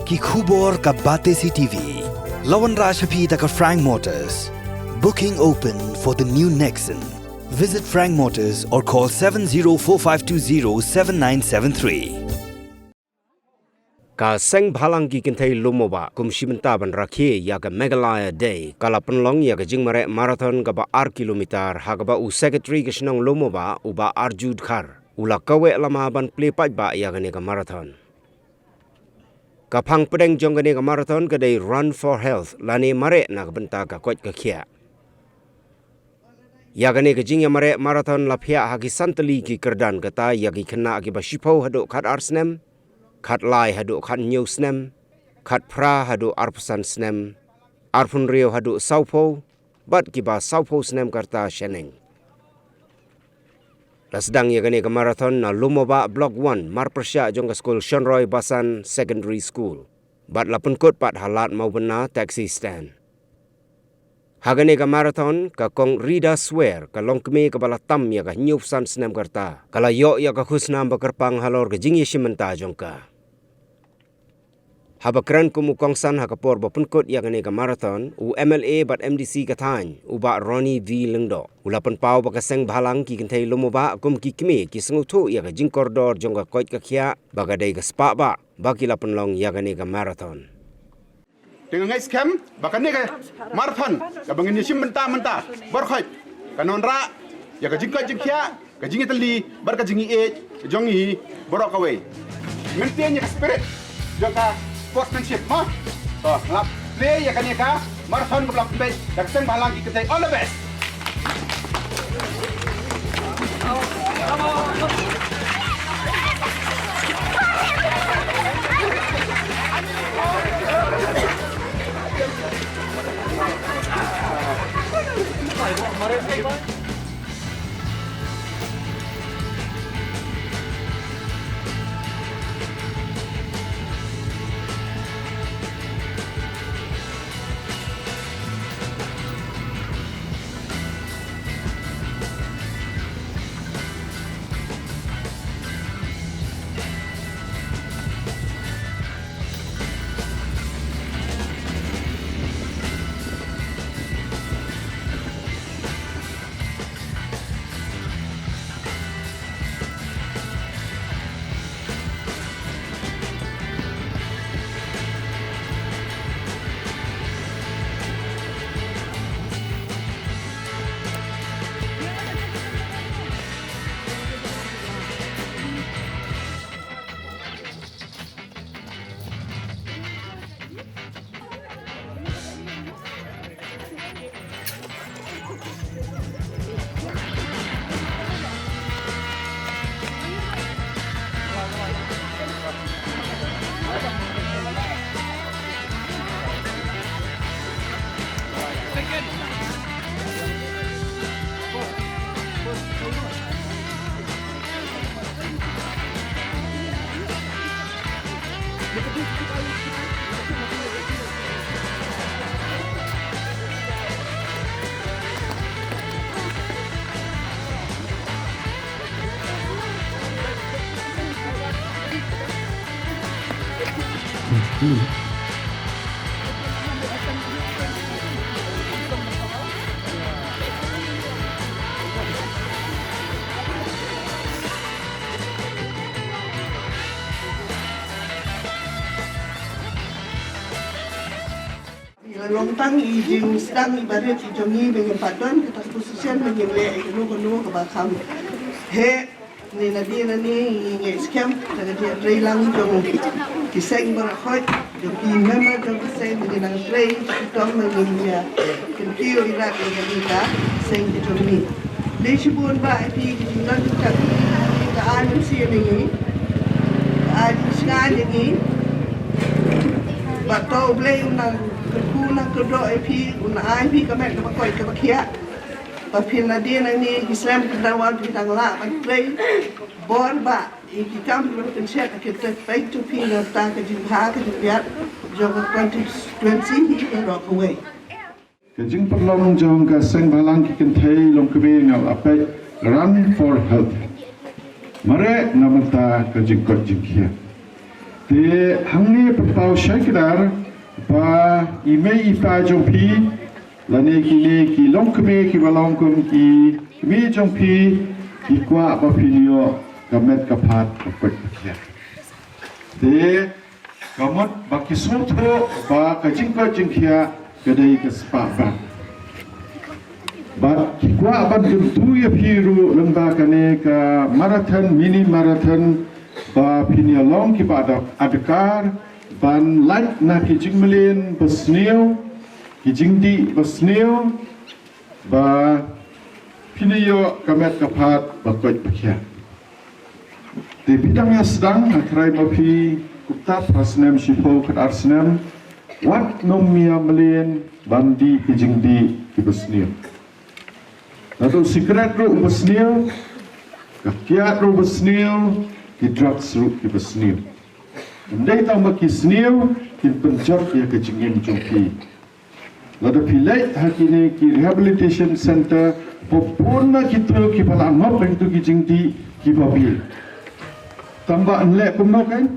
Ki khubor ka bate si TV. Lawan Rashapi taka Frank Motors. Booking open for the new Nexon. Visit Frank Motors or call 7045207973. Ka seng bhalang ki kintai Lummawbah kum shimenta ban rakhe ya ka Megalaya Day kala penlong ya ka jing Mareh marathon ka ba 4 kilometer ha ka ba u secretary ka shnang Lummawbah u ba arjud khar ula kawe lama ban play paj ba ya ka ne ka marathon ka phang pedeng jong ka ne ka marathon ka dai run for health lani Mareh na ka benta ka kwat ka khia ya ka ne ka jing ya Mareh marathon la phia ha ki santali ki kerdan ka ta ya ki khna ki ba shipo hado khat Snem Khat lai hadu khat new Snem, khat pra hadu arpusan Snem, arpun rio hadu saupo, bat kiba saupo Snem karta sheneng. Lasdang ya gani ke marathon na Lummawbah Block 1 Marpersya jong ke school Shonroy Basan Secondary School. Bat lapun kot pat halat mau benar taxi stand. Hagani ke marathon ka kong Rida Swear ka Longkmie ke balatam ya ka new san Snem karta. Kala yo ya ka khusnam bakerpang halor ke jingi shimenta jong ka. Habakran kumukongsan hakapor bapunkot yang ini ke marathon u MLA bat MDC katany u ba Ronnie V Lengdo ulapan pau bakaseng bhalang ki kintai Lummawbah kum ki kmi ki sengutu ya ka jingkordor jongga koit ka khia bagadai ka spa ba baki lapan long yang ini ke marathon dengan ngai scam bakan ni ke marathon ka bangin sim menta berkhoit kanon ra ya ka jingkot jingkhia ka jingi tali bar ka jingi e jongi borok away maintain ya spirit jongka sportsmanship mah. So, lap play ya kan ya ka marathon ke block base dan seng balang kita all the best. Lontang ijing sedang ibarat ijongi dengan paduan kita posisian dengan le kenu kebakam he ni nadi nani ngai scam daga dia trailang jong kiseng barakhoi jong member jong kiseng dengan train tom dengan dia kentio ira dengan kita seng jong ni lesibun ba pi jingan kita kita anu si ni anu skan ni batau blay unang kuna kedua IP una IP kami kita koi kita kia, tapi nanti ni Islam kita wal kita ngelak play bor ba, iki kam kita share kita pay to pay nafta kita jumpa kita biar jom 2020 kita rock away. Kajing perlong jong ka seng balang kikin thei Longkmie ngau apai run for health. Mareh ngamata kajing kot jingkhia. Di hangni perpau syaikedar ba ime ipa jompi lani kini ki Longkmie ki balongkum ki mi jompi ki kwa ba pinio kamet kapat kapet kia. Di kamot ba kisotro ba kajingka jingkia kedai kesepakat. Ba ki kwa ba gentu ya piru lemba kane ka marathon mini marathon ba pinia long ki pada adakar ban light na ki jingmelin besneu ki jingdi besneu ba pinio kamet kapat ba koi pakia di bidang yang sedang akrai mapi kutat Snem shipo kat Snem wat nomia melin bandi ki jingdi ki besneu lalu secret ru besneu kakiat ru besneu ki drugs ru ki besneu. Andai tahu maki sniu ki penjat ya ke jingim jompi. Lalu pilih hakini ki rehabilitation center popona kita ki pala ngop itu ki jingdi ki babil. Tambah enlek kumno kan?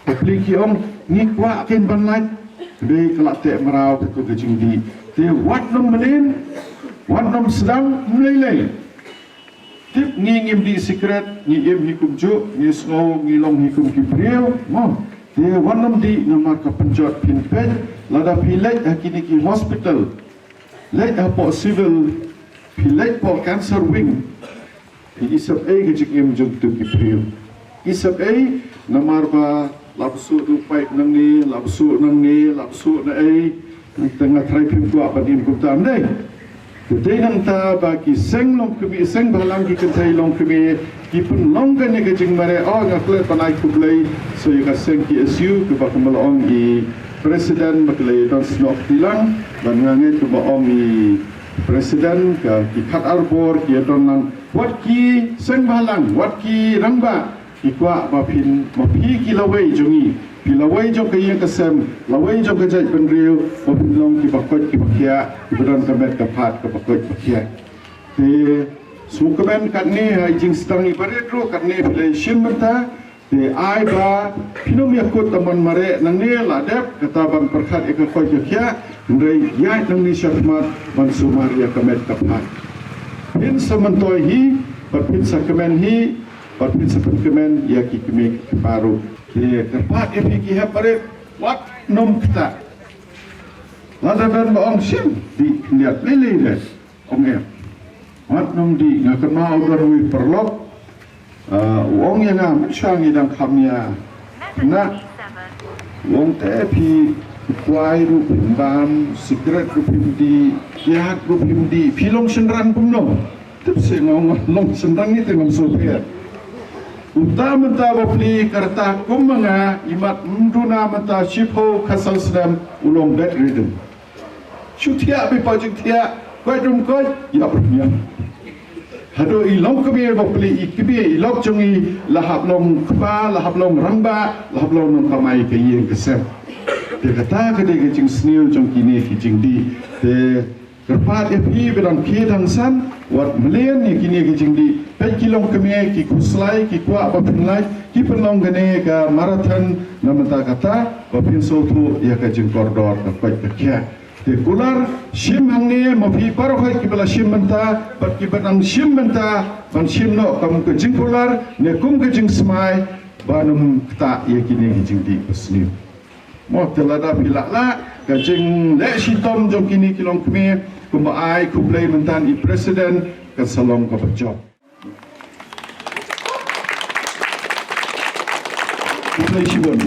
Popli ki om ni kwa ken banlait dei kelak tek merau ke jingdi. Te wat nom melin, wat nom sedang melelei. Tip ngingim di secret ngiem hikum jo ngisno ngilong hikum kipriu mo dia wanam di nama ka penjot pinpet lada pilek hakini ki hospital let apo civil pilek po cancer wing isap ai ke ngiem jo tu kipriu isap ai namar ba lapsu rupai nang ni lapsu na ai tengah try pim tu apa dim kumtam dei. Kedai nang ta bagi seng Longkmie seng balang ki kentai Longkmie ki pun longkan ni kejing Mareh ngakle panai kublai so ya seng ki SU ke ba kemalong i presiden maklai dan snok tilang dan nganget ke ba om i presiden ke ki khat arbor ki don nang wat ki seng balang wat ki rangba ki kwa ba pin ma pi ki lawai jongi pilawai jong kaya kesem lawai jong kejai penriu popilong ki bakot ki bakia ki bedan kamet kapat ke bakot bakia te sukamen katni hai jing stang ni paretro katni play shim menta te ai ba pinom yakut taman Mareh nang ni ladep kata ban perkhat ek ko kia ndai yai nang ni syahmat ban sumar ya kamet kapat pin samantoi hi pin sakamen hi pin sakamen ya ki kemik baru ki tempat yang pergi haparit wat nom kita lada ben baong sim di lihat lili deh ong em wat nom di ngakan mau darui perlok wong yang am syang idang kamnya na wong tepi kuai ru pimbam secret ru pimdi kiat ru pimdi filong senran pumno tep se ngong long senrang ni tengom sopiat utama ta bapli karta kumanga imat mduna mata shipo kasal Snem ulong bed rhythm chutia bi pajing tia koi dum koi ya punya hado i Longkmie bapli ikbi ilok jongi lahap long kpa lahap long ramba lahap long nong kamai ke yeng kesem te kata ke de jing snil jong kini ki jing di te kerpat epi bedang ki dangsan wat melian ni kini ki jing di pet ki Longkmie ki kuslai ki kwa ba pinlai ki penong gane ka marathon namata kata ba pin sotu ya ka jing koridor ka kwai ka kya te kular shim hangne ma phi par khoi ki bala shim menta pat ki banang shim menta ban shim no kam ka jing kular ne kum ka jing smai banum ta ya kini ki jing di kusni mo telada pilakla ka jing le shitom jong kini ki Longkmie kumba ai kublai mentan i presiden ka salong ka bajok kublai shibon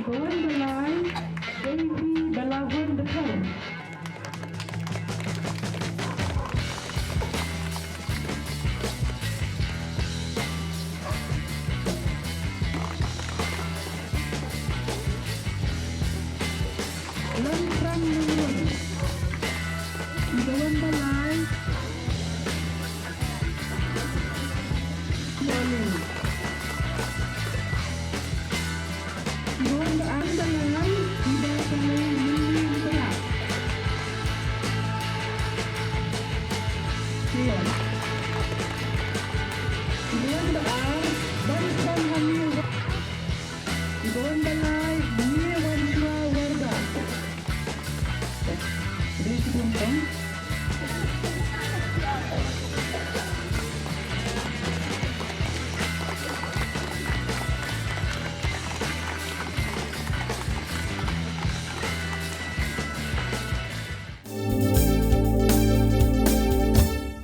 Kawan belai, baby belawan betul. Longkmie, kawan belai, morning.